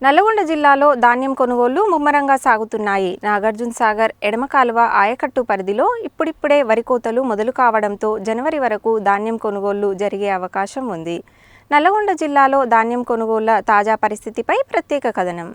నల్లగొండ జిల్లాలో ధాన్యం కొనుగోళ్లు ముమ్మరంగా సాగుతున్నాయి. నాగార్జున సాగర్ ఎడమ కాలువ ఆయకట్టు పరిధిలో ఇప్పుడిప్పుడే వరి కోతలు మొదలు కావడంతో జనవరి వరకు ధాన్యం కొనుగోళ్లు జరిగే అవకాశం ఉంది. నల్లగొండ జిల్లాలో ధాన్యం కొనుగోళ్ల తాజా పరిస్థితిపై ప్రత్యేక కథనం.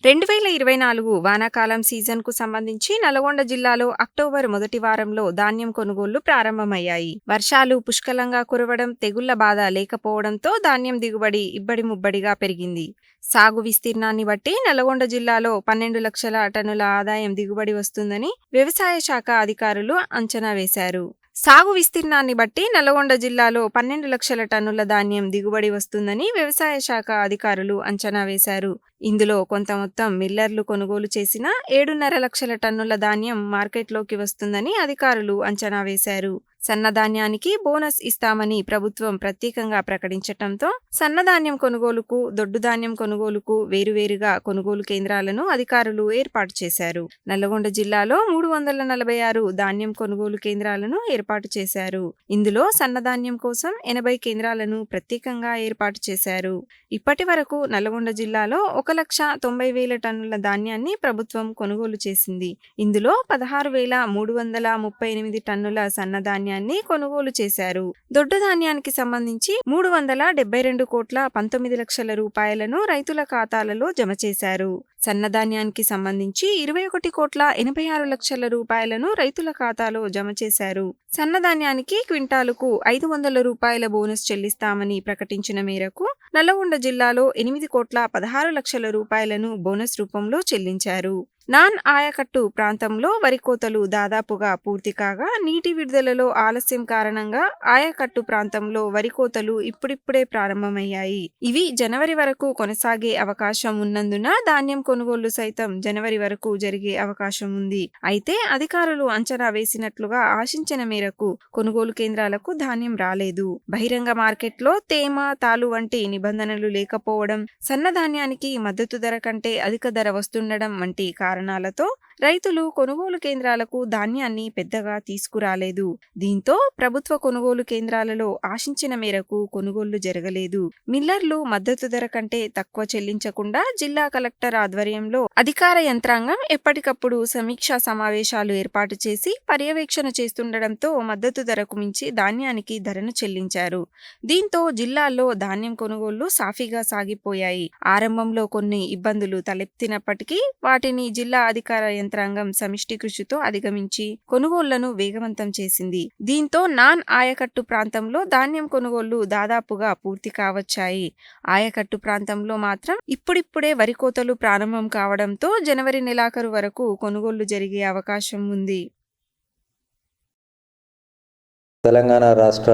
2024 వానాకాలం సీజన్కు సంబంధించి నల్లగొండ జిల్లాలో అక్టోబర్ మొదటి వారంలో ధాన్యం కొనుగోళ్లు ప్రారంభమయ్యాయి. వర్షాలు పుష్కలంగా కురవడం, తెగుళ్ల బాధ లేకపోవడంతో ధాన్యం దిగుబడి ఇబ్బడి ముబ్బడిగా పెరిగింది. సాగు విస్తీర్ణాన్ని బట్టి నల్లగొండ జిల్లాలో 12 లక్షల టన్నుల ఆదాయం దిగుబడి వస్తుందని వ్యవసాయ శాఖ అధికారులు అంచనా వేశారు. సాగు విస్తీర్ణాన్ని బట్టి నల్లగొండ జిల్లాలో 12 లక్షల టన్నుల ధాన్యం దిగుబడి వస్తుందని వ్యవసాయ శాఖ అధికారులు అంచనా వేశారు. ఇందులో కొంత మొత్తం మిల్లర్లు కొనుగోలు చేసిన 7.5 లక్షల టన్నుల ధాన్యం మార్కెట్లోకి వస్తుందని అధికారులు అంచనా వేశారు. సన్నధాన్యానికి బోనస్ ఇస్తామని ప్రభుత్వం ప్రత్యేకంగా ప్రకటించటంతో సన్నధాన్యం కొనుగోలుకు, దొడ్డు ధాన్యం కొనుగోలుకు వేరువేరుగా కొనుగోలు కేంద్రాలను అధికారులు ఏర్పాటు చేశారు. నల్లగొండ జిల్లాలో 346 ధాన్యం కొనుగోలు కేంద్రాలను ఏర్పాటు చేశారు. ఇందులో సన్నధాన్యం కోసం 80 కేంద్రాలను ప్రత్యేకంగా ఏర్పాటు చేశారు. ఇప్పటి వరకు నల్లగొండ జిల్లాలో 1,90,000 టన్నుల ధాన్యాన్ని ప్రభుత్వం కొనుగోలు చేసింది. ఇందులో 16,338 టన్నుల సన్నధాన్యాన్ని కొనుగోలు చేశారు. దొడ్డు ధాన్యానికి సంబంధించి 372 కోట్ల 19 లక్షల రూపాయలను రైతుల ఖాతాలలో జమ చేశారు. సన్నధాన్యానికి సంబంధించి 21 కోట్ల 86 లక్షల రూపాయలను రైతుల ఖాతాలో జమ చేశారు. సన్నధాన్యానికి క్వింటాలుకు 500 రూపాయల బోనస్ చెల్లిస్తామని ప్రకటించిన మేరకు నల్లగొండ జిల్లాలో 8 కోట్ల 16 లక్షల రూపాయలను బోనస్ రూపంలో చెల్లించారు. నాన్ ఆయకట్టు ప్రాంతంలో వరి కోతలు దాదాపుగా పూర్తి కాగా నీటి విడుదలలో ఆలస్యం కారణంగా ఆయకట్టు ప్రాంతంలో వరి కోతలు ఇప్పుడిప్పుడే ప్రారంభమయ్యాయి. ఇవి జనవరి వరకు కొనసాగే అవకాశం ఉన్నందున ధాన్యం కొనుగోళ్లు సైతం జనవరి వరకు జరిగే అవకాశం ఉంది. అయితే అధికారులు అంచనా వేసినట్లుగా ఆశించిన మేరకు కొనుగోలు కేంద్రాలకు ధాన్యం రాలేదు. బహిరంగ మార్కెట్లో తేమ, తాలు వంటి నిబంధనలు లేకపోవడం, సన్నధాన్యానికి మద్దతు ధర కంటే అధిక ధర వస్తుండడం వంటి కారణాలతో రైతులు కొనుగోలు కేంద్రాలకు ధాన్యాన్ని పెద్దగా తీసుకురాలేదు. దీంతో ప్రభుత్వ కొనుగోలు కేంద్రాలలో ఆశించిన మేరకు కొనుగోళ్లు జరగలేదు. మిల్లర్లు మద్దతు ధర కంటే తక్కువ చెల్లించకుండా జిల్లా కలెక్టర్ ఆధ్వర్యంలో అధికార యంత్రాంగం ఎప్పటికప్పుడు సమీక్షా సమావేశాలు ఏర్పాటు చేసి పర్యవేక్షణ చేస్తుండటంతో మద్దతు ధరకు మించి ధాన్యానికి ధరను చెల్లించారు. దీంతో జిల్లాల్లో ధాన్యం కొనుగోళ్లు సాఫీగా సాగిపోయాయి. ఆరంభంలో కొన్ని ఇబ్బందులు తలెత్తినప్పటికీ వాటిని జిల్లా అధికార యంత్రాంగం సమిష్టి కృషితో అధిగమించి కొనుగోళ్లను వేగవంతం చేసింది. దీంతో నాన్ ఆయకట్టు ప్రాంతంలో ధాన్యం కొనుగోళ్లు దాదాపుగా పూర్తి కావచ్చాయి. ఆయకట్టు ప్రాంతంలో మాత్రం ఇప్పుడిప్పుడే వరి కోతలు ప్రారంభం కావడంతో జనవరి నెలాఖరు వరకు కొనుగోళ్లు జరిగే అవకాశం ఉంది. తెలంగాణ రాష్ట్ర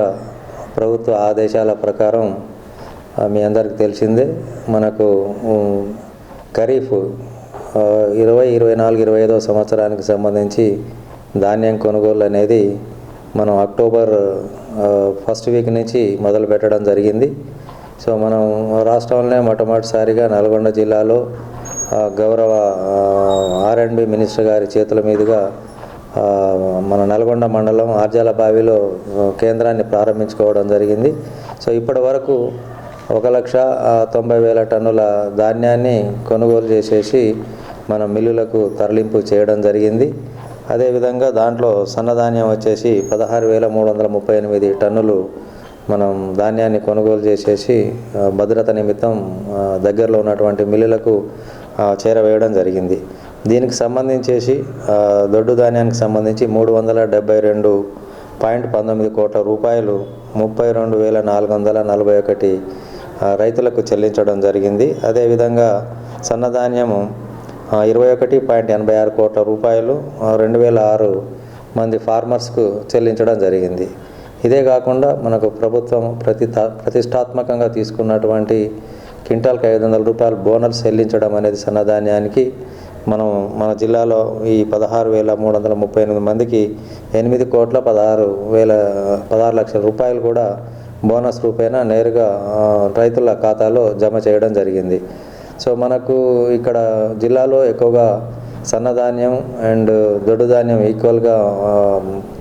ప్రభుత్వ ఆదేశాల ప్రకారం మీ అందరికి తెలిసిందే, మనకు ఖరీఫ్ 2024-25 సంవత్సరానికి సంబంధించి ధాన్యం కొనుగోలు అనేది మనం అక్టోబర్ ఫస్ట్ వీక్ నుంచి మొదలు పెట్టడం జరిగింది. సో మనం రాష్ట్రంలోనే మొట్టమొదటిసారిగా నల్గొండ జిల్లాలో గౌరవ R&B మినిస్టర్ గారి చేతుల మీదుగా మన నల్గొండ మండలం ఆర్జాలబావిలో కేంద్రాన్ని ప్రారంభించుకోవడం జరిగింది. సో ఇప్పటి వరకు 1,90,000 టన్నుల ధాన్యాన్ని కొనుగోలు చేసేసి మనం మిల్లులకు తరలింపు చేయడం జరిగింది. అదేవిధంగా దాంట్లో సన్నధాన్యం వచ్చేసి 16,338 టన్నులు మనం ధాన్యాన్ని కొనుగోలు చేసేసి భద్రత నిమిత్తం దగ్గరలో ఉన్నటువంటి మిల్లులకు చేరవేయడం జరిగింది. దీనికి సంబంధించేసి దొడ్డు ధాన్యానికి సంబంధించి 372.19 కోట్ల రూపాయలు 32,441 రైతులకు చెల్లించడం జరిగింది. అదేవిధంగా సన్నధాన్యము 21.86 కోట్ల రూపాయలు 2,006 మంది ఫార్మర్స్కు చెల్లించడం జరిగింది. ఇదే కాకుండా మనకు ప్రభుత్వం ప్రతిష్టాత్మకంగా తీసుకున్నటువంటి క్వింటాల్కి 500 రూపాయలు బోనస్ చెల్లించడం అనేది సన్నధాన్యానికి మన జిల్లాలో ఈ 16,338 మందికి 8,16 లక్షల రూపాయలు కూడా బోనస్ రూపేణా నేరుగా రైతుల ఖాతాలో జమ చేయడం జరిగింది. సో మనకు ఇక్కడ జిల్లాలో ఎక్కువగా సన్నధాన్యం అండ్ దొడ్డు ధాన్యం ఈక్వల్గా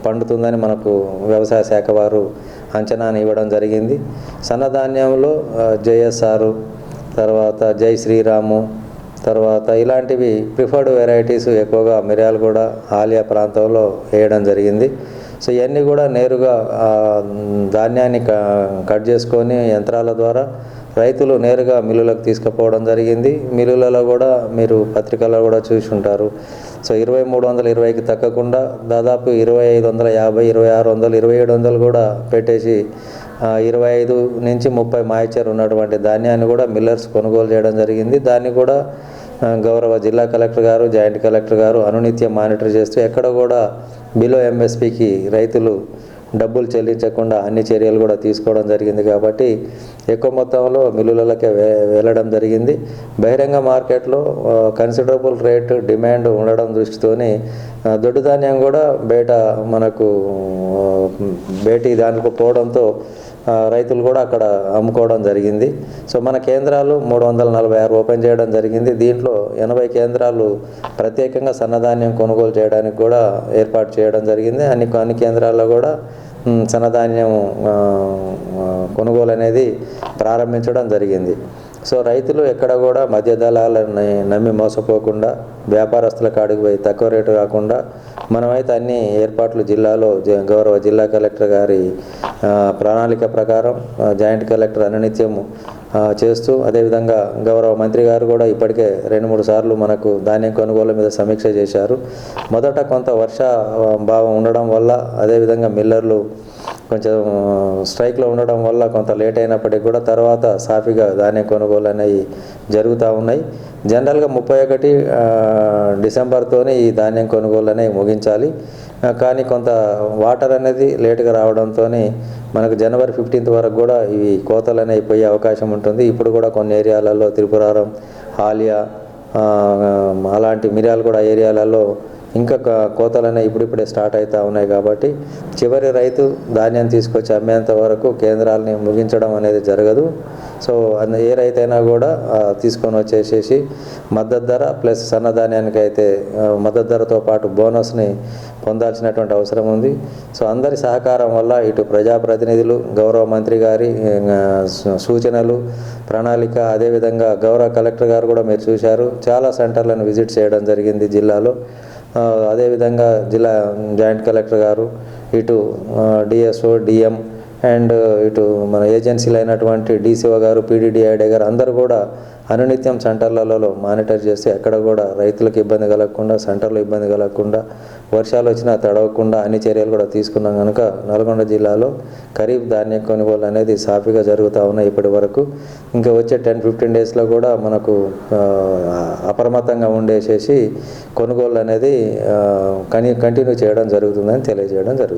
పండుతుందని మనకు వ్యవసాయ శాఖ వారు అంచనాను ఇవ్వడం జరిగింది. సన్నధాన్యంలో JSR తర్వాత జై శ్రీరాము, తర్వాత ఇలాంటివి ప్రిఫర్డ్ వెరైటీస్ ఎక్కువగా మిర్యాలగూడ ఆలియా ప్రాంతంలో వేయడం జరిగింది. సో ఇవన్నీ కూడా నేరుగా ధాన్యాన్ని కట్ చేసుకొని యంత్రాల ద్వారా రైతులు నేరుగా మిల్లులకు తీసుకుపోవడం జరిగింది. మిల్లులలో కూడా మీరు పత్రికల్లో కూడా చూసి ఉంటారు. సో 2320కి తగ్గకుండా దాదాపు 2550, 2600, 2700 కూడా పెట్టేసి 25 నుంచి 30 మాయిచర్ ఉన్నటువంటి ధాన్యాన్ని కూడా మిల్లర్స్ కొనుగోలు చేయడం జరిగింది. దాన్ని కూడా గౌరవ జిల్లా కలెక్టర్ గారు, జాయింట్ కలెక్టర్ గారు అనునిత్యం మానిటర్ చేస్తూ ఎక్కడ కూడా బిలో ఎంఎస్పికి రైతులు డబ్బులు చెల్లించకుండా అన్ని చర్యలు కూడా తీసుకోవడం జరిగింది. కాబట్టి ఎక్కువ మొత్తంలో మిల్లులకే వెళ్ళడం జరిగింది. బహిరంగ మార్కెట్లో కన్సిడరబుల్ రేట్ డిమాండ్ ఉండడం దృష్టితోని దొడ్డు ధాన్యం కూడా బయట మనకు బయటి దానికి పోవడంతో రైతులు కూడా అక్కడ అమ్ముకోవడం జరిగింది. సో మన కేంద్రాలు 346 ఓపెన్ చేయడం జరిగింది. దీంట్లో 80 కేంద్రాలు ప్రత్యేకంగా సన్నధాన్యం కొనుగోలు చేయడానికి కూడా ఏర్పాటు చేయడం జరిగింది. అన్ని కేంద్రాల్లో కూడా సన్నధాన్యం కొనుగోలు అనేది ప్రారంభించడం జరిగింది. సో రైతులు ఎక్కడ కూడా మధ్య దళాలను నమ్మి మోసపోకుండా వ్యాపారస్తుల కాడికి పోయి తక్కువ రేటు కాకుండా మనమైతే అన్ని ఏర్పాట్లు జిల్లాలో గౌరవ జిల్లా కలెక్టర్ గారి ప్రణాళిక ప్రకారం జాయింట్ కలెక్టర్ అనునిత్యము చేస్తూ, అదేవిధంగా గౌరవ మంత్రి గారు కూడా ఇప్పటికే 2-3 సార్లు మనకు ధాన్యం కొనుగోలు మీద సమీక్ష చేశారు. మొదట కొంత వర్షాభావం ఉండడం వల్ల, అదేవిధంగా మిల్లర్లు కొంచెం స్ట్రైక్లో ఉండడం వల్ల కొంత లేట్ అయినప్పటికీ కూడా తర్వాత సాఫీగా ధాన్యం కొనుగోలు అనేవి జరుగుతూ ఉన్నాయి. జనరల్గా 31 డిసెంబర్తోనే ఈ ధాన్యం కొనుగోలు అనేవి ముగించాలి. కానీ కొంత వాటర్ అనేది లేటుగా రావడంతో మనకు జనవరి 15 వరకు కూడా ఇవి కోతలు అనేవి పోయే అవకాశం ఉంటుంది. ఇప్పుడు కూడా కొన్ని ఏరియాలలో త్రిపురారం, ఆలియా అలాంటి మిర్యాలగూడ ఏరియాలలో ఇంకా కోతలనే ఇప్పుడిప్పుడే స్టార్ట్ అవుతూ ఉన్నాయి. కాబట్టి చివరి రైతు ధాన్యం తీసుకొచ్చి అమ్మేంత వరకు కేంద్రాలని ముగించడం అనేది జరగదు. సో ఏ రైతు అయినా కూడా తీసుకొని వచ్చేసేసి మద్దతు ధర ప్లస్ సన్నధాన్యానికి అయితే మద్దతు ధరతో పాటు బోనస్ని పొందాల్సినటువంటి అవసరం ఉంది. సో అందరి సహకారం వల్ల ఇటు ప్రజాప్రతినిధులు, గౌరవ మంత్రి గారి సూచనలు, ప్రణాళిక, అదేవిధంగా గౌరవ కలెక్టర్ గారు కూడా మీరు చూశారు, చాలా సెంటర్లను విజిట్ చేయడం జరిగింది జిల్లాలో. అదేవిధంగా జిల్లా జాయింట్ కలెక్టర్ గారు, ఇటు డిఎస్ఓ, డిఎం అండ్ ఇటు మన ఏజెన్సీలు అయినటువంటి డీసీఓ గారు, పీడీడీఐడే గారు అందరూ కూడా అనునిత్యం సెంటర్లలో మానిటర్ చేస్తే ఎక్కడ కూడా రైతులకు ఇబ్బంది కలగకుండా, సెంటర్లో ఇబ్బంది కలగకుండా, వర్షాలు వచ్చినా తడవకుండా అన్ని చర్యలు కూడా తీసుకున్నాం కనుక నల్గొండ జిల్లాలో ఖరీఫ్ ధాన్యం కొనుగోలు అనేది సాఫీగా జరుగుతూ ఉన్నాయి ఇప్పటి వరకు. ఇంకా వచ్చే 10-15 డేస్లో కూడా మనకు అప్రమత్తంగా ఉండేసేసి కొనుగోలు అనేది కంటిన్యూ చేయడం జరుగుతుందని తెలియజేయడం జరుగుతుంది.